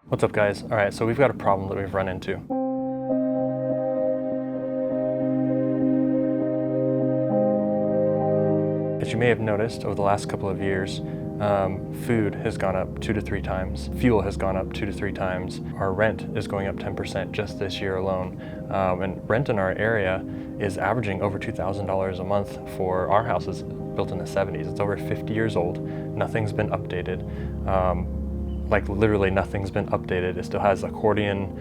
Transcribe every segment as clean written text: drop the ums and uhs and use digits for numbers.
What's up, guys? All right, so we've got a problem that we've run into. As you may have noticed over the last couple of years, food has gone up 2 to 3 times. Fuel has gone up 2 to 3 times. Our rent is going up 10% just this year alone. And rent in our area is averaging over $2,000 a month for our houses built in the 70s. It's over 50 years old. Nothing's been updated. Like literally nothing's been updated. It still has accordion,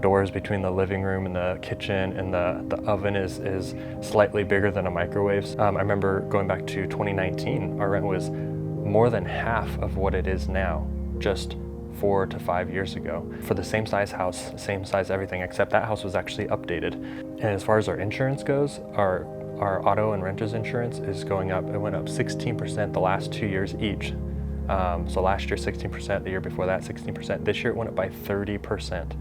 doors between the living room and the kitchen, and the oven is slightly bigger than a microwave. I remember going back to 2019, our rent was more than half of what it is now, just 4 to 5 years ago, for the same size house, same size everything, except that house was actually updated. And as far as our insurance goes, our auto and renter's insurance is going up. It went up 16% the last 2 years each. So last year 16%, the year before that 16%. This year it went up by 30%.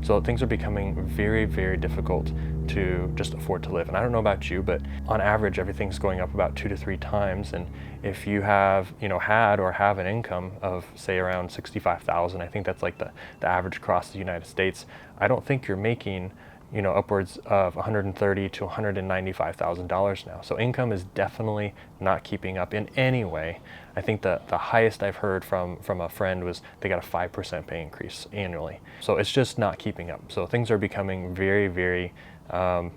So things are becoming very, very difficult to just afford to live. And I don't know about you, but on average everything's going up about 2 to 3 times. And if you have, had or have an income of say around 65,000, I think that's like the average across the United States, I don't think you're making upwards of $130,000 to $195,000 now. So income is definitely not keeping up in any way. I think the highest I've heard from a friend was they got a 5% pay increase annually. So it's just not keeping up. So things are becoming very, very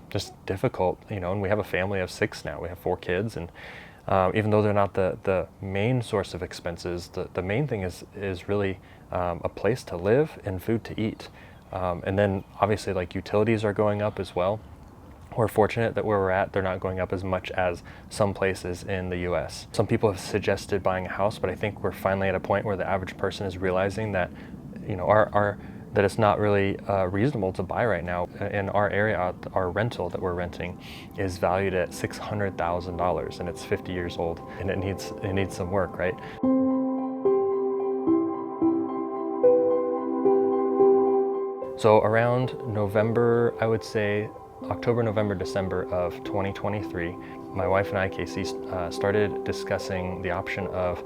just difficult, and we have a family of 6 now. We have 4 kids, and even though they're not the main source of expenses, the main thing is really a place to live and food to eat. And then obviously like utilities are going up as well. We're fortunate that where we're at, they're not going up as much as some places in the US. Some people have suggested buying a house, but I think we're finally at a point where the average person is realizing that, that it's not really reasonable to buy right now. In our area, our rental that we're renting is valued at $600,000, and it's 50 years old, and it needs some work, right? So around November, I would say October, November, December of 2023, my wife and I, Casey, started discussing the option of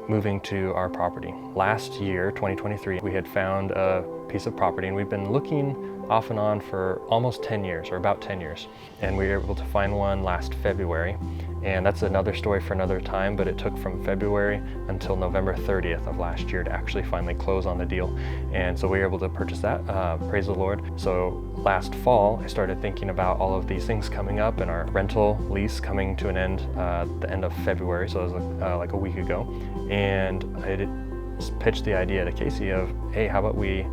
moving to our property. Last year, 2023, we had found a piece of property, and we've been looking off and on for almost 10 years, or about 10 years. And we were able to find one last February. And that's another story for another time, but it took from February until November 30th of last year to actually finally close on the deal. And so we were able to purchase that, praise the Lord. So last fall, I started thinking about all of these things coming up, and our rental lease coming to an end the end of February, so it was like a week ago. And I pitched the idea to Casey of, hey, how about we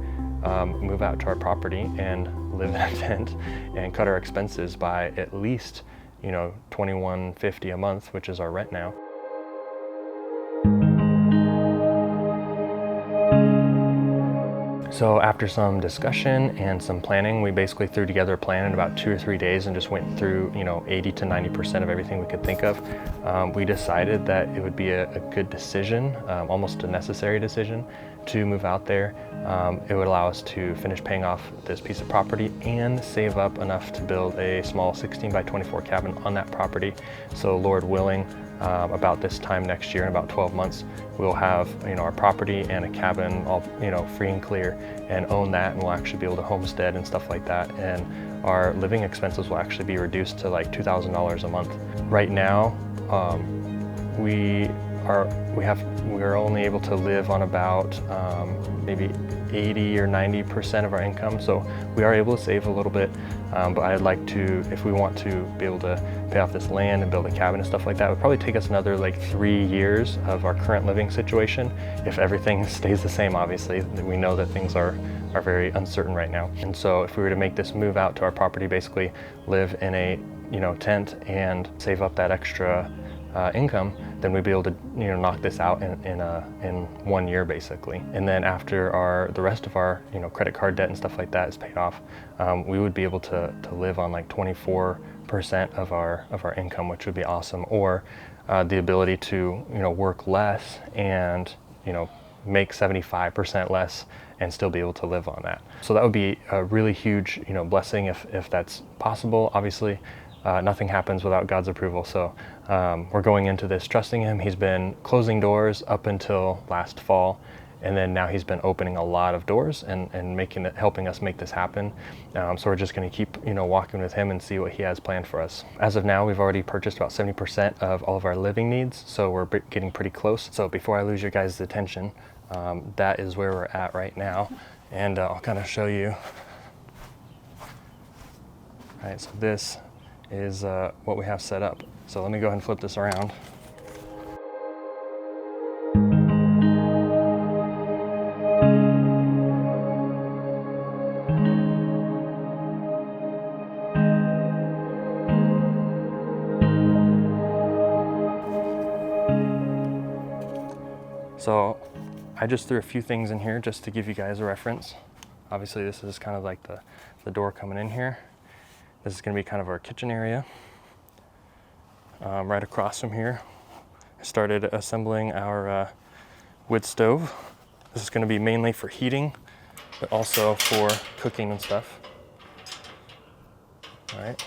move out to our property and live in a tent and cut our expenses by at least $2,150 a month, which is our rent now. So after some discussion and some planning, we basically threw together a plan in about 2 or 3 days and just went through 80 to 90% of everything we could think of. We decided that it would be a good decision, almost a necessary decision, to move out there. It would allow us to finish paying off this piece of property and save up enough to build a small 16 by 24 cabin on that property. So Lord willing, about this time next year, in about 12 months, we'll have our property and a cabin all free and clear, and own that, and we'll actually be able to homestead and stuff like that. And our living expenses will actually be reduced to like $2,000 a month. Right now, we're only able to live on about maybe 80 or 90% of our income. So we are able to save a little bit, but I'd like to, if we want to be able to pay off this land and build a cabin and stuff like that, it would probably take us another like 3 years of our current living situation. If everything stays the same, obviously, we know that things are very uncertain right now. And so if we were to make this move out to our property, basically live in a tent and save up that extra income, then we'd be able to knock this out in 1 year basically. And then after the rest of our credit card debt and stuff like that is paid off, we would be able to live on like 24% of our income, which would be awesome. Or the ability to work less and make 75% less and still be able to live on that. So that would be a really huge blessing if that's possible. Obviously, nothing happens without God's approval. So we're going into this trusting Him. He's been closing doors up until last fall, And then now he's been opening a lot of doors and helping us make this happen. So we're just going to keep, walking with him and see what he has planned for us. As of now, we've already purchased about 70% of all of our living needs, so we're getting pretty close. So before I lose your guys' attention, that is where we're at right now. And I'll kind of show you. All right, so this is what we have set up. So let me go ahead and flip this around. So I just threw a few things in here just to give you guys a reference. Obviously this is kind of like the door coming in here. This is going to be kind of our kitchen area. Right across from here, I started assembling our wood stove. This is going to be mainly for heating, but also for cooking and stuff. All right.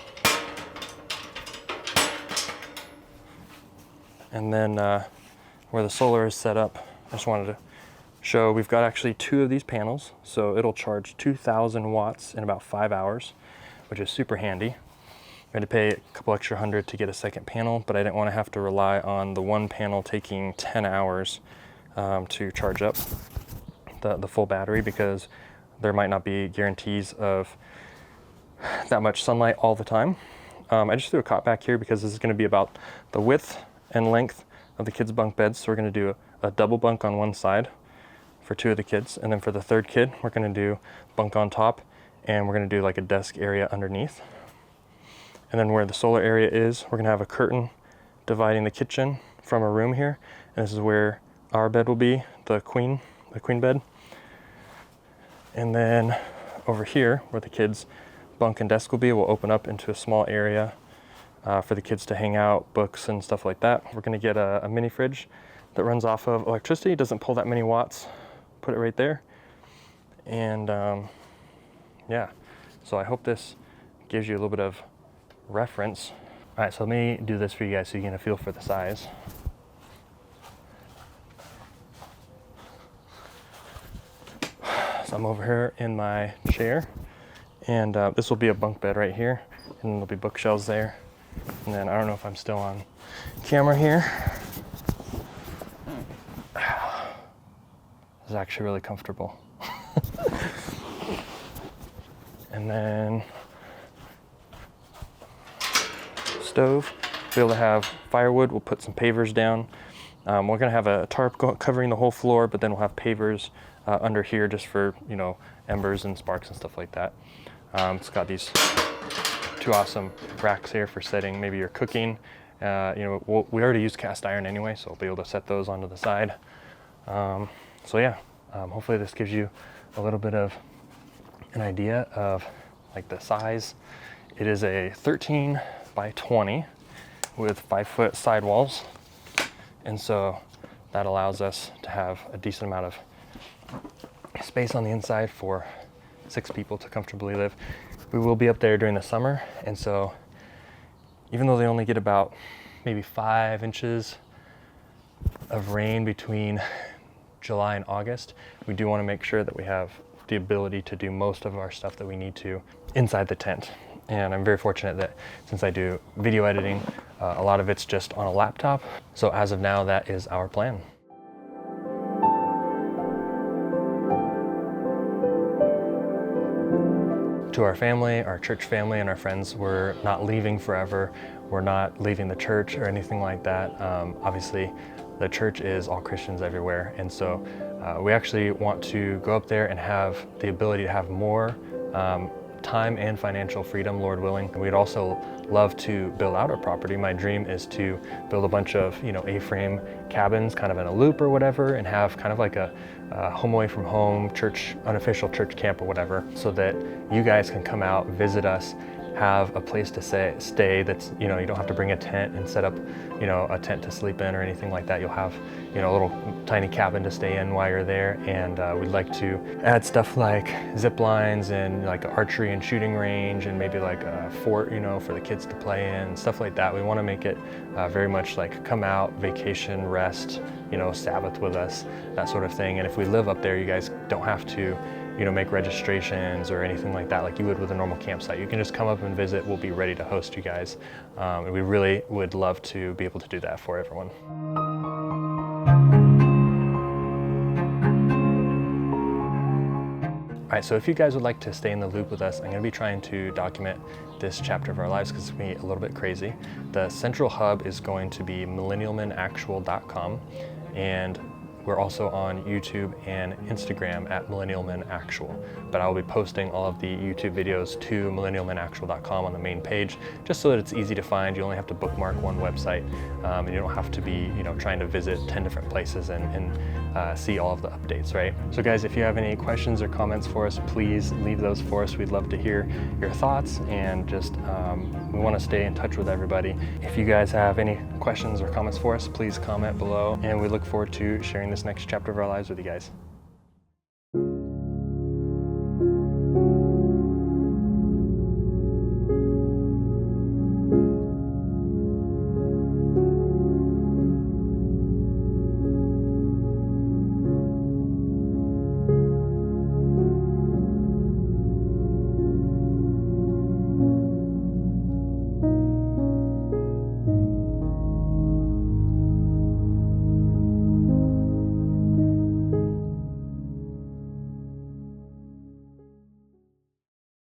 And then where the solar is set up, I just wanted to show we've got actually 2 of these panels, so it'll charge 2,000 watts in about 5 hours, which is super handy. I had to pay a couple extra $100 to get a second panel, but I didn't want to have to rely on the one panel taking 10 hours to charge up the full battery, because there might not be guarantees of that much sunlight all the time. I just threw a cot back here because this is going to be about the width and length of the kids' bunk beds. So we're going to do a double bunk on one side for 2 of the kids, and then for the third kid we're going to do bunk on top, and we're going to do like a desk area underneath. And then where the solar area is, we're going to have a curtain dividing the kitchen from a room here, and this is where our bed will be, the queen bed. And then over here where the kids' bunk and desk will be, we'll open up into a small area for the kids to hang out, books and stuff like that. We're going to get a mini fridge that runs off of electricity, doesn't pull that many watts. Put it right there. And yeah, so I hope this gives you a little bit of reference. All right, so let me do this for you guys so you get a feel for the size. So I'm over here in my chair, and this will be a bunk bed right here, and there'll be bookshelves there. And then I don't know if I'm still on camera here. This is actually really comfortable. And then stove, to be able to have firewood, we'll put some pavers down. We're gonna have a tarp covering the whole floor, but then we'll have pavers under here just for, embers and sparks and stuff like that. It's got these 2 awesome racks here for setting maybe your cooking. We already use cast iron anyway, so we'll be able to set those onto the side. So yeah, hopefully this gives you a little bit of an idea of like the size. It is a 13 by 20 with 5-foot sidewalls, and so that allows us to have a decent amount of space on the inside for 6 people to comfortably live. We will be up there during the summer, and so even though they only get about maybe 5 inches of rain between July and August, we do want to make sure that we have the ability to do most of our stuff that we need to inside the tent. And I'm very fortunate that since I do video editing, a lot of it's just on a laptop. So as of now, that is our plan. To our family, our church family, and our friends, we're not leaving forever. We're not leaving the church or anything like that. Obviously, the church is all Christians everywhere, and so we actually want to go up there and have the ability to have more time and financial freedom, Lord willing. We'd also love to build out our property. My dream is to build a bunch of, A-frame cabins kind of in a loop or whatever, and have kind of like a home away from home church, unofficial church camp or whatever, so that you guys can come out, visit us, have a place to stay that's, you don't have to bring a tent and set up, a tent to sleep in or anything like that. You'll have, a little tiny cabin to stay in while you're there. And we'd like to add stuff like zip lines and like an archery and shooting range and maybe like a fort, for the kids to play in, stuff like that. We want to make it very much like come out, vacation, rest, Sabbath with us, that sort of thing. And if we live up there, you guys don't have to make registrations or anything like that like you would with a normal campsite. You can just come up and visit. We'll be ready to host you guys. And we really would love to be able to do that for everyone. All right, so if you guys would like to stay in the loop with us, I'm gonna be trying to document this chapter of our lives because it's gonna be a little bit crazy. The central hub is going to be millennialmenactual.com, and we're also on YouTube and Instagram at millennialmenactual, but I will be posting all of the YouTube videos to millennialmenactual.com on the main page, just so that it's easy to find. You only have to bookmark one website, and you don't have to be, trying to visit 10 different places and see all of the updates, right? So guys, if you have any questions or comments for us, please leave those for us. We'd love to hear your thoughts, and just we want to stay in touch with everybody. If you guys have any questions or comments for us, please comment below, and we look forward to sharing this next chapter of our lives with you guys.